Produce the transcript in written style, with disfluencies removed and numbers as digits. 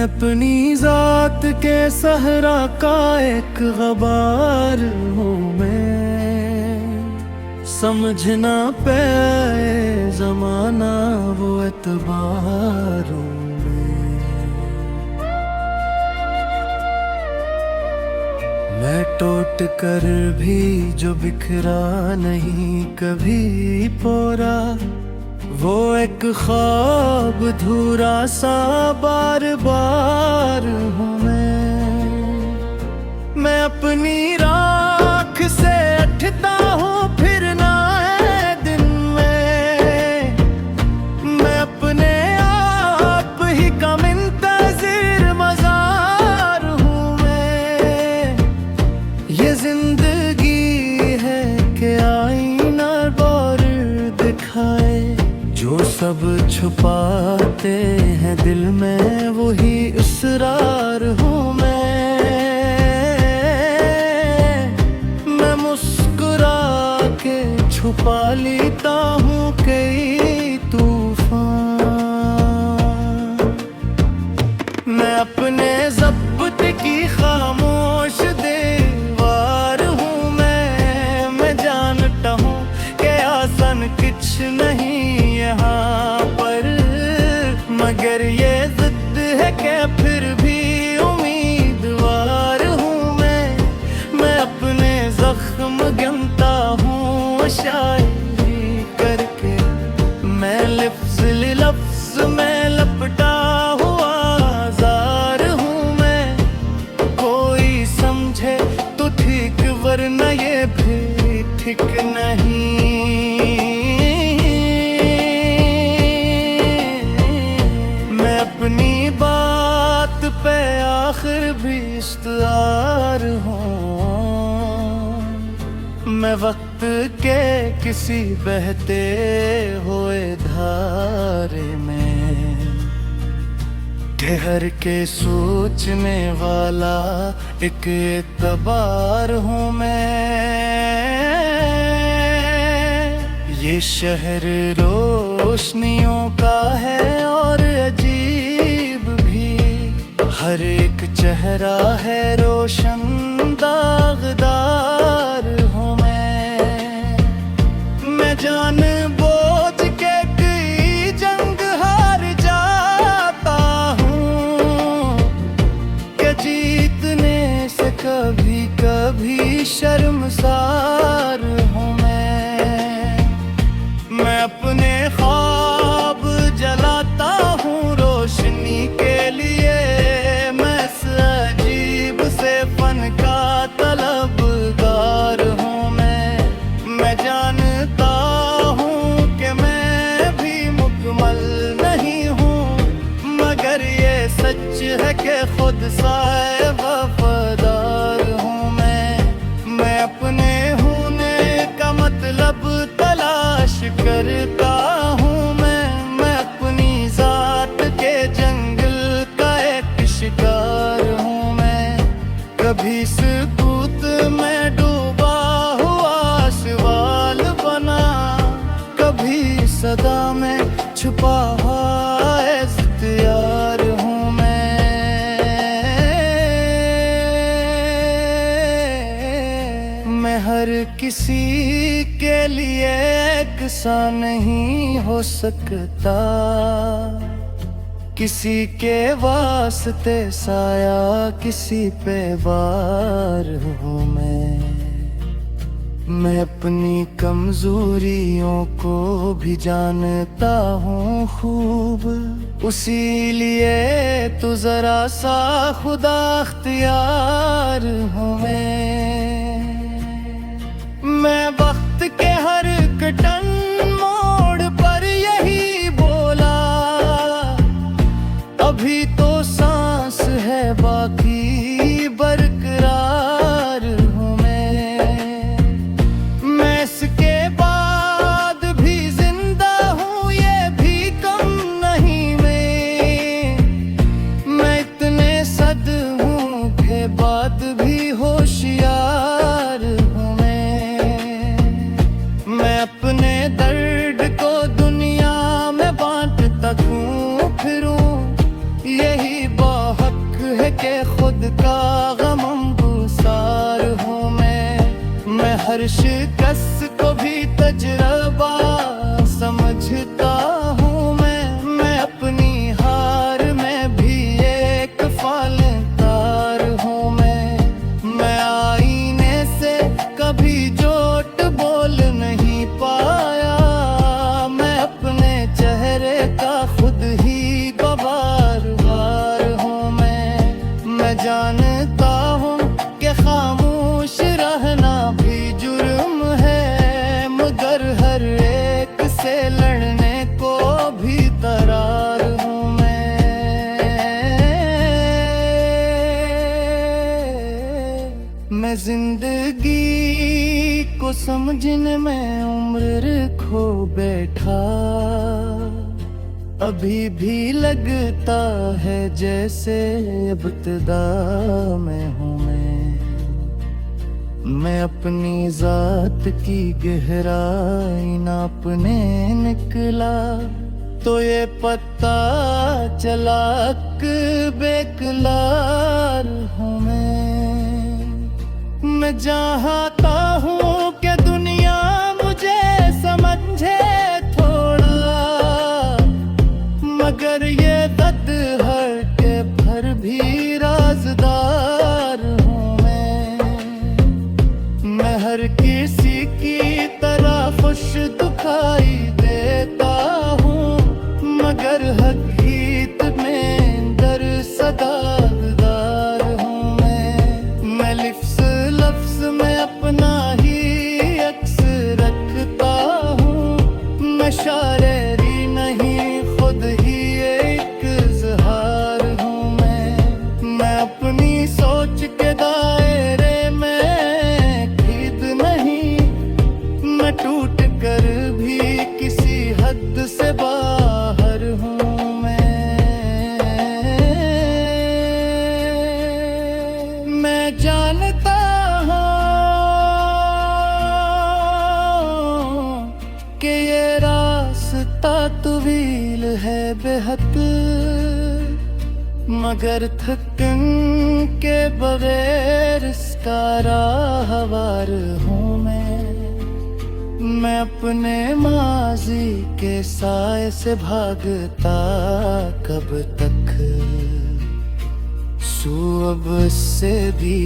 अपनी जात के सहरा का एक गबार हूँ मैं। समझना पे जमाना वो एतबार हूँ मैं टूट कर भी जो बिखरा नहीं कभी पोरा। वो एक ख्वाब धूरा सा बार बार हूँ मैं अपनी राख से उठता हूँ फिर ना है दिन में। मैं अपने आप ही का मुंतज़िर मज़ार हूँ मैं। ये जिंदगी है कि आईना और दिखाए जो सब छुपाते हैं दिल में वही इसरार हूँ मैं मुस्कुरा के छुपा लेता हूँ कई तूफान। मैं अपने ज़ब्त की खामोश दीवार हूँ मैं जानता हूँ कि आसान कुछ नहीं यहाँ पर, मगर ये जिद है कि फिर भी उम्मीदवार हूँ मैं अपने जख्म गिनता हूँ शायरी करके। मैं लफ्ज़ में लपटा हुआ ज़ार हूँ मैं। कोई समझे तो ठीक वरना ये भी ठीक नहीं। अपनी बात पे आखिर भी इश्तिहार हूँ मैं। वक्त के किसी बहते हुए धारे में ठहर के सोचने वाला एक एतबार हूँ मैं। ये शहर रोशनियों का है और अजीब भी, हर एक चेहरा है रोशन दागदार हूँ मैं जान बोझ के कई जंग हार जाता हूँ कि जीतने से कभी कभी शर्मसार हूँ मैं अपने ख्वाब जलाता हूँ रोशनी के लिए। मैं इस अजीब से फन का तलबगार हूँ मैं जानता हूँ कि मैं भी मुकम्मल नहीं हूँ, मगर ये सच है कि खुद सा वफादार हूँ मैं अपने होने का मतलब तलाश करता हूँ मैं अपनी जात के जंगल का एक शिकार हूँ मैं। कभी सुकूत में डूबा हुआ सवाल बना, कभी सदा में छुपा हुआ इख्तियार हूँ मैं हर किसी के लिए एकसा नहीं हो सकता, किसी के वास्ते साया किसी पे वार हूँ मैं अपनी कमजोरियों को भी जानता हूँ खूब, उसी लिए तो जरा सा खुदा अख्तियार हूँ मैं वक्त के हर कटन मोड़ पर यही बोला, अभी तो सांस है बाकी बरकरार हूँ मैं इसके बाद भी जिंदा हूँ ये भी कम नहीं मैं इतने सदमों के बाद भी होशियार हूँ तजुर्बा समझता हूँ मैं अपनी हार में भी एक फालतार हूँ मैं आईने से कभी झूठ बोल नहीं पाया, मैं अपने चेहरे का खुद ही गवार हूँ मैं जानता हूँ कि खामोश रहना भी जुर्म है, मगर हर एक से लड़ने को भी तैयार हूँ मैं जिंदगी को समझने में उम्र खो बैठा, अभी भी लगता है जैसे इब्तिदा में हूँ मैं अपनी जात की गहराई नापने निकला तो ये पता चला कि बेकरार हूँ मैं चाहता हूँ कि दुनिया मुझे समझे थोड़ा, मगर ये दर्द हर के भर भी राज़दार हूँ मैं हर किसी की तरह खुश दिखाई देता हूँ, मगर हकीकत में दर सदादार हूँ मैं लफ्ज़ में अपना ही अक्स रखता हूँ, मैं शायरी नहीं खुद ही एक इज़हार हूँ मैं अपनी सोच के दायरे में कीद नहीं, मैं टूट कर भी किसी हद से बाहर हूँ मैं जानता कि ये रास्ता तवील है बेहद, मगर थकन के बगैर इसका राहवार हूँ मैं अपने माजी के साए से भागता कब तक, सू अब से भी